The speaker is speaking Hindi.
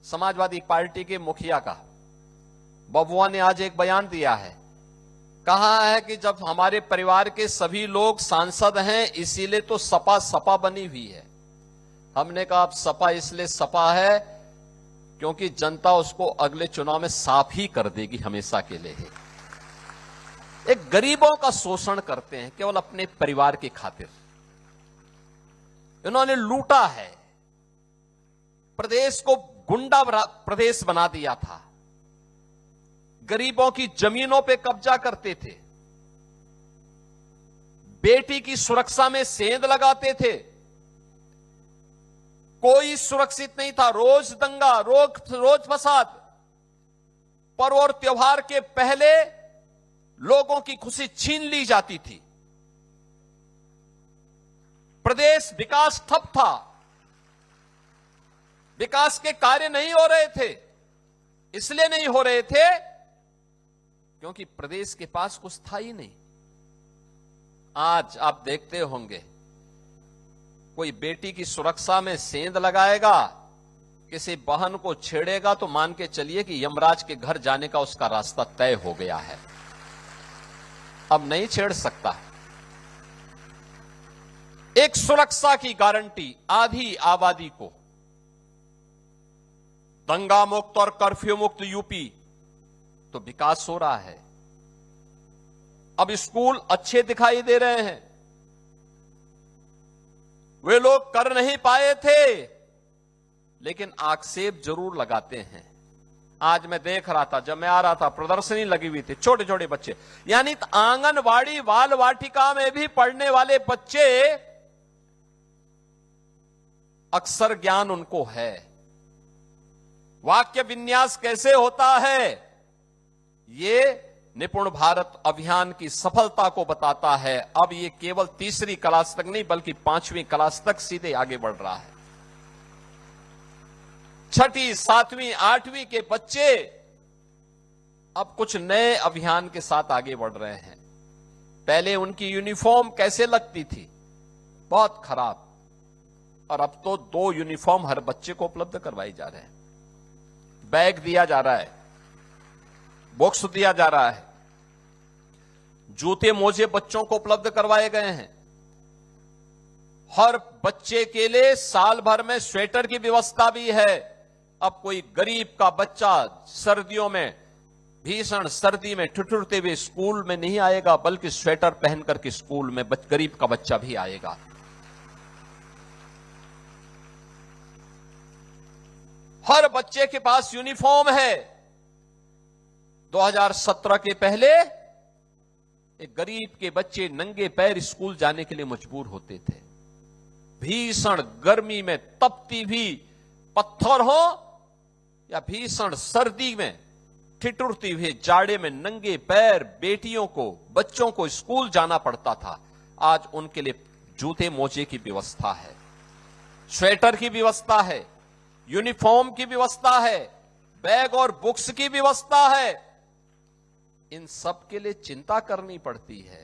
समाजवादी पार्टी के मुखिया का। बबुआ ने आज एक बयान दिया है, कहा है कि जब हमारे परिवार के सभी लोग सांसद हैं इसीलिए तो सपा सपा बनी हुई है। हमने कहा अब सपा इसलिए सपा है क्योंकि जनता उसको अगले चुनाव में साफ ही कर देगी, हमेशा के लिए ही। एक गरीबों का शोषण करते हैं केवल अपने परिवार की खातिर। इन्होंने लूटा है, प्रदेश को गुंडा प्रदेश बना दिया था, गरीबों की जमीनों पे कब्जा करते थे, बेटी की सुरक्षा में सेंध लगाते थे, कोई सुरक्षित नहीं था, रोज दंगा, रोज फसाद। पर्व और त्योहार के पहले लोगों की खुशी छीन ली जाती थी, प्रदेश विकास ठप था, विकास के कार्य नहीं हो रहे थे। इसलिए नहीं हो रहे थे क्योंकि प्रदेश के पास कुछ था ही नहीं। आज आप देखते होंगे कोई बेटी की सुरक्षा में सेंध लगाएगा, किसी बहन को छेड़ेगा तो मान के चलिए कि यमराज के घर जाने का उसका रास्ता तय हो गया है, अब नहीं छेड़ सकता। एक सुरक्षा की गारंटी आधी आबादी को, दंगा मुक्त और कर्फ्यू मुक्त यूपी, तो विकास हो रहा है। अब स्कूल अच्छे दिखाई दे रहे हैं, वे लोग कर नहीं पाए थे लेकिन आक्षेप जरूर लगाते हैं। आज मैं देख रहा था, जब मैं आ रहा था प्रदर्शनी लगी हुई थी, छोटे छोटे बच्चे, यानी आंगनवाड़ी बाल वाटिका में भी पढ़ने वाले बच्चे, अक्षर ज्ञान उनको है, वाक्य विन्यास कैसे होता है, ये निपुण भारत अभियान की सफलता को बताता है। अब ये केवल तीसरी क्लास तक नहीं बल्कि 5वीं क्लास तक सीधे आगे बढ़ रहा है। 6ठी, 7वीं, 8वीं के बच्चे अब कुछ नए अभियान के साथ आगे बढ़ रहे हैं। पहले उनकी यूनिफॉर्म कैसे लगती थी, बहुत खराब, और अब तो 2 यूनिफॉर्म हर बच्चे को उपलब्ध करवाई जा रहे हैं। बैग दिया जा रहा है, बॉक्स दिया जा रहा है, जूते मोजे बच्चों को उपलब्ध करवाए गए हैं। हर बच्चे के लिए साल भर में स्वेटर की व्यवस्था भी है। अब कोई गरीब का बच्चा सर्दियों में, भीषण सर्दी में ठिठुरते हुए स्कूल में नहीं आएगा, बल्कि स्वेटर पहन करके स्कूल में गरीब का बच्चा भी आएगा। हर बच्चे के पास यूनिफॉर्म है। 2017 के पहले एक गरीब के बच्चे नंगे पैर स्कूल जाने के लिए मजबूर होते थे। भीषण गर्मी में तपती हुई पत्थर हो या भीषण सर्दी में ठिठुरती हुई जाड़े में नंगे पैर बेटियों को, बच्चों को स्कूल जाना पड़ता था। आज उनके लिए जूते मोजे की व्यवस्था है, स्वेटर की व्यवस्था है, यूनिफॉर्म की व्यवस्था है, बैग और बुक्स की व्यवस्था है। इन सब के लिए चिंता करनी पड़ती है।